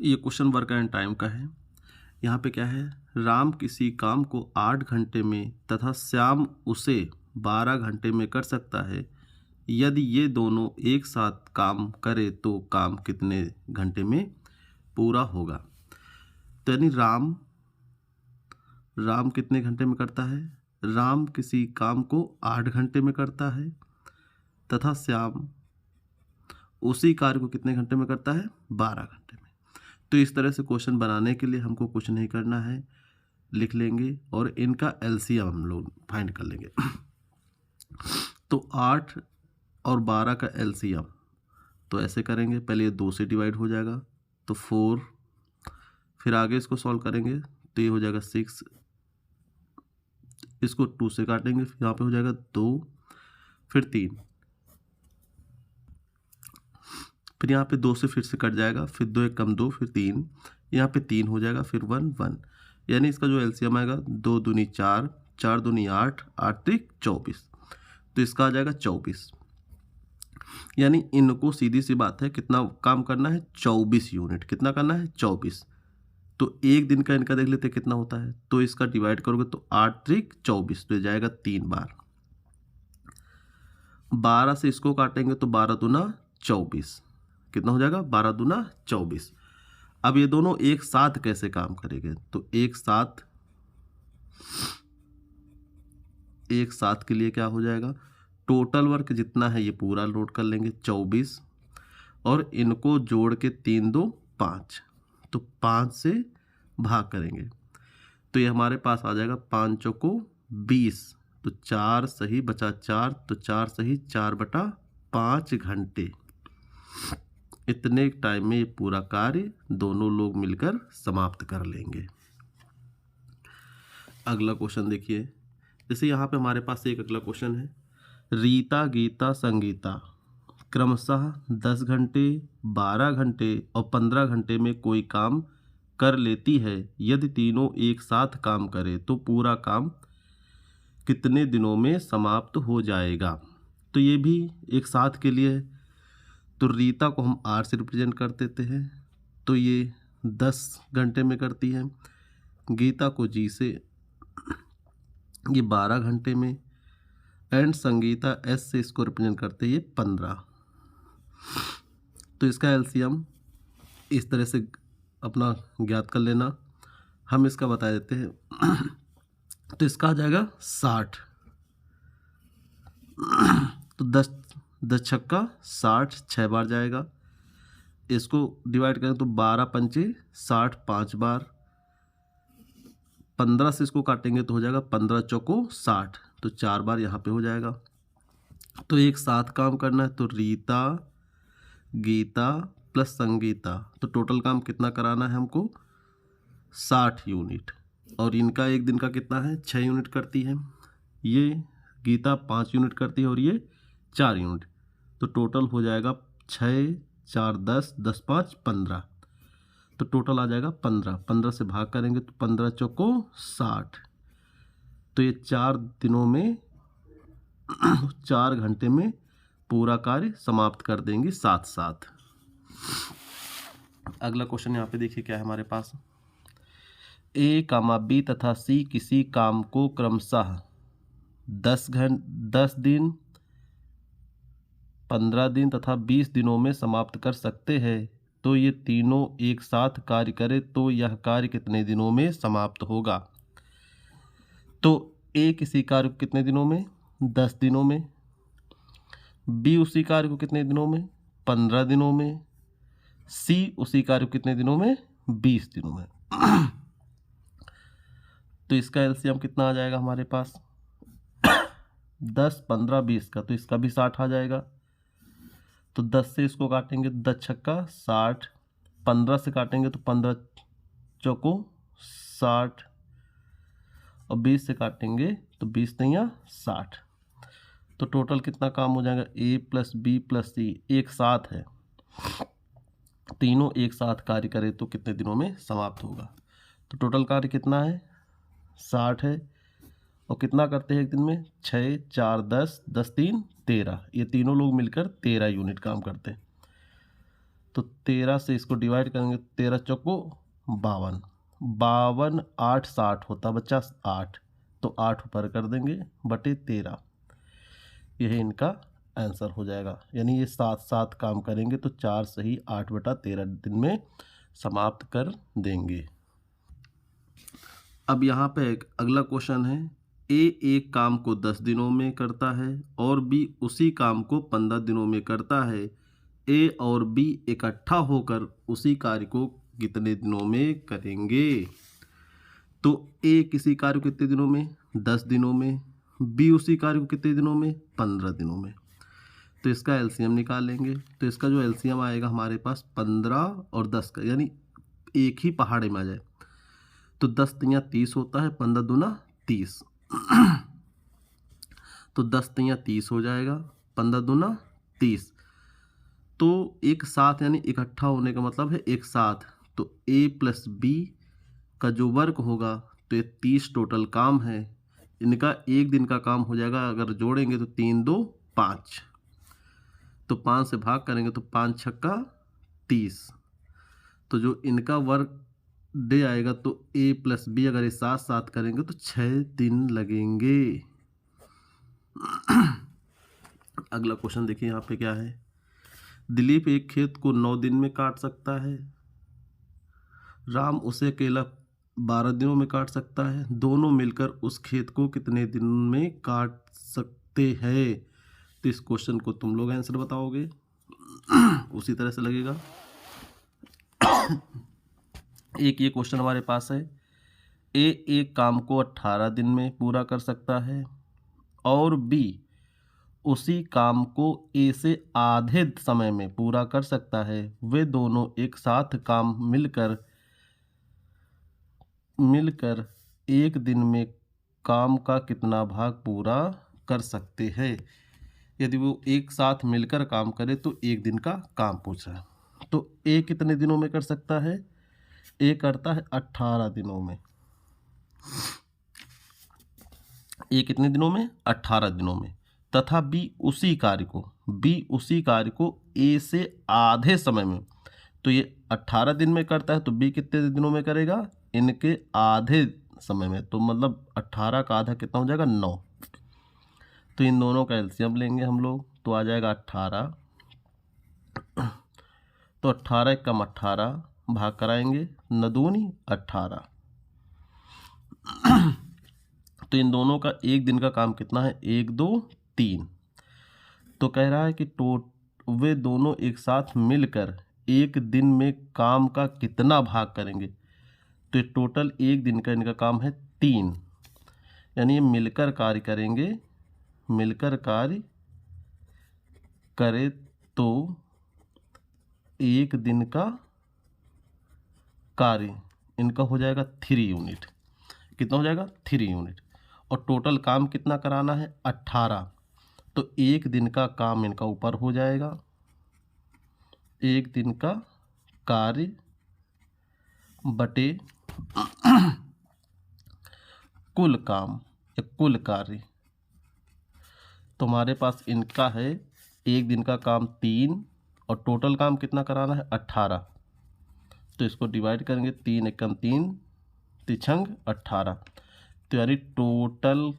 ये question work and time का है। यहाँ पे क्या है, राम किसी काम को 8 घंटे में तथा श्याम उसे 12 घंटे में कर सकता है। यदि ये दोनों एक साथ काम करे तो काम कितने घंटे में पूरा होगा। तो यानी राम कितने घंटे में करता है, राम किसी काम को 8 घंटे में करता है तथा श्याम उसी कार्य को कितने घंटे में करता है, 12 घंटे में। तो इस तरह से क्वेश्चन बनाने के लिए हमको कुछ नहीं करना है, लिख लेंगे और इनका एलसीएम हम लोग फाइंड कर लेंगे। तो 8 और 12 का एलसीएम तो ऐसे करेंगे, पहले ये 2 से डिवाइड हो जाएगा तो 4, फिर आगे इसको सॉल्व करेंगे तो ये हो जाएगा 6, इसको 2 से काटेंगे फिर यहाँ पे हो जाएगा 2, फिर 3, फिर यहाँ पे 2 से फिर से कट जाएगा, फिर 2 एक कम 2, फिर 3, यहाँ पे 3 हो जाएगा, फिर 1 1, यानी इसका जो एलसीएम आएगा 2 दूनी 4, 4 दूनी 8, 8 त्रिक 24, तो इसका आ जाएगा 24। यानी इनको सीधी सी बात है कितना काम करना है, 24 यूनिट। कितना करना है, 24। तो एक दिन का इनका देख लेते हैं कितना होता है, तो इसका डिवाइड करोगे तो 8 त्रिक 24, तो जाएगा 3 बार। 12 से इसको काटेंगे तो 12 दूना 24, कितना हो जाएगा, 12 दूना 24। अब ये दोनों एक साथ कैसे काम करेंगे, तो एक साथ के लिए क्या हो जाएगा, टोटल वर्क जितना है ये पूरा लोड कर लेंगे 24, और इनको जोड़ के 3 2 5, तो 5 से भाग करेंगे तो ये हमारे पास आ जाएगा 5 चौको 20, तो 4 सही बचा 4, तो 4 सही 4/5 घंटे। इतने टाइम में ये पूरा कार्य दोनों लोग मिलकर समाप्त कर लेंगे। अगला क्वेश्चन देखिए, जैसे यहाँ पे हमारे पास एक अगला क्वेश्चन है, रीता गीता संगीता क्रमशः 10 घंटे 12 घंटे और 15 घंटे में कोई काम कर लेती है। यदि तीनों एक साथ काम करे तो पूरा काम कितने दिनों में समाप्त हो जाएगा। तो ये भी एक साथ के लिए है, तो रीता को हम आर से रिप्रेजेंट कर देते हैं, तो ये 10 घंटे में करती है। गीता को जी से, ये 12 घंटे में, एंड संगीता एस से इसको रिप्रेजेंट करते हैं, ये 15। तो इसका एलसीएम इस तरह से अपना ज्ञात कर लेना, हम इसका बता देते हैं। तो इसका आ जाएगा 60, तो 10 छक्का 60 6 बार जाएगा। इसको डिवाइड करें तो 12 पंचे 60 5 बार, 15 से इसको काटेंगे तो हो जाएगा 15 चौको 60, तो 4 बार यहाँ पे हो जाएगा। तो एक साथ काम करना है, तो रीता गीता प्लस संगीता, तो टोटल काम कितना कराना है हमको, 60 यूनिट, और इनका एक दिन का कितना है, 6 यूनिट करती है। ये गीता 5 यूनिट करती है और ये 4 यूनिट, तो टोटल हो जाएगा 6 4 10 10 5 15, तो टोटल आ जाएगा 15। 15 से भाग करेंगे तो 15 चौको 60, तो ये 4 दिनों में 4 घंटे में पूरा कार्य समाप्त कर देंगे साथ साथ। अगला क्वेश्चन यहाँ पे देखिए क्या है हमारे पास, ए कामा बी तथा सी किसी काम को क्रमशः 10 दिन 15 दिन तथा 20 दिनों में समाप्त कर सकते हैं। तो ये तीनों एक साथ कार्य करे तो यह कार्य कितने दिनों में समाप्त होगा। तो ए किसी कार्य को कितने दिनों में, 10 दिनों में, बी उसी कार्य को कितने दिनों में, 15 दिनों में, सी उसी कार्य को कितने दिनों में, 20 दिनों में। तो इसका एलसीएम कितना आ जाएगा हमारे पास, 10 15 20 का, तो इसका भी 60 आ जाएगा। तो 10 से इसको काटेंगे 10 छक्का 60, 15 से काटेंगे तो 15 चौको 60, और 20 से काटेंगे तो 20 नैया 60, तो टोटल कितना काम हो जाएगा, ए प्लस बी प्लस सी एक साथ है, तीनों एक साथ कार्य करे तो कितने दिनों में समाप्त होगा। तो टोटल कार्य कितना है, 60 है, और कितना करते हैं एक दिन में, 6 4 10 10 3 13, ये तीनों लोग मिलकर 13 यूनिट काम करते हैं। तो 13 से इसको डिवाइड करेंगे, 13 चौको 52, 52 8 60 होता बच्चा 8, तो 8 ऊपर कर देंगे बटे 13, यही इनका आंसर हो जाएगा। यानी ये 7 काम करेंगे तो 4 सही 8/13 दिन में समाप्त कर देंगे। अब यहाँ पे एक अगला क्वेश्चन है, ए एक काम को 10 दिनों में करता है और बी उसी काम को 15 दिनों में करता है। ए और बी इकट्ठा होकर उसी कार्य को कितने दिनों में करेंगे? तो ए किसी कार्य को कितने दिनों में? 10 दिनों में। बी उसी कार्य को कितने दिनों में? 15 दिनों में। तो इसका एलसीएम निकालेंगे, तो इसका जो एलसीएम आएगा हमारे पास 15 और 10 का, यानी एक ही पहाड़े में आ जाए तो 10 तियाँ 30 होता है, 15 दूना 30 तो 10 तियाँ 30 हो जाएगा, 15 दूना 30। तो एक साथ यानी इकट्ठा होने का मतलब है एक साथ, तो ए प्लस बी का जो वर्क होगा तो ये 30 टोटल काम है, इनका एक दिन का काम हो जाएगा। अगर जोड़ेंगे तो 3 2 5, तो 5 से भाग करेंगे तो 5 छक्का 30, तो जो इनका वर्क डे आएगा तो ए प्लस बी अगर ये साथ साथ करेंगे तो 6 दिन लगेंगे। अगला क्वेश्चन देखिए यहाँ पे क्या है, दिलीप एक खेत को 9 दिन में काट सकता है, राम उसे अकेला 12 दिनों में काट सकता है, दोनों मिलकर उस खेत को कितने दिन में काट सकते हैं? तो इस क्वेश्चन को तुम लोग आंसर बताओगे, उसी तरह से लगेगा। एक ये क्वेश्चन हमारे पास है, ए एक काम को 18 दिन में पूरा कर सकता है और बी उसी काम को ए से आधे समय में पूरा कर सकता है, वे दोनों एक साथ काम मिलकर एक दिन में काम का कितना भाग पूरा कर सकते हैं? यदि वो एक साथ मिलकर काम करे तो एक दिन का काम पूछा है, तो ए कितने दिनों में कर सकता है? ए करता है 18 दिनों में। ए कितने दिनों में? 18 दिनों में। तथा बी उसी कार्य को ए से आधे समय में, तो ये 18 दिन में करता है तो बी कितने दिनों में करेगा? इनके आधे समय में, तो मतलब 18 का आधा कितना हो जाएगा? 9। तो इन दोनों का एलसीएम लेंगे हम लोग, तो आ जाएगा 18, तो 18 कम 18 भाग कराएंगे, 9 दूनी 18। तो इन दोनों का एक दिन का काम कितना है? 1 2 3। तो कह रहा है कि वे दोनों एक साथ मिलकर एक दिन में काम का कितना भाग करेंगे? तो ये टोटल एक दिन का इनका काम है 3, यानी ये मिलकर कार्य करेंगे, मिलकर कार्य करे तो एक दिन का कार्य इनका हो जाएगा 3 यूनिट। कितना हो जाएगा? 3 यूनिट। और टोटल काम कितना कराना है? 18, तो एक दिन का काम इनका ऊपर हो जाएगा, एक दिन का कार्य बटे कुल काम या कुल कार्य। तो हमारे पास इनका है एक दिन का काम 3 और टोटल काम कितना कराना है? 18, तो इसको डिवाइड करेंगे, 3 एकम 3 तिछंग 18, तो यानी टोटल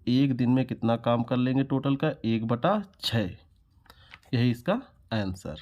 एक दिन में कितना काम कर लेंगे? टोटल का 1/6, यही इसका आंसर।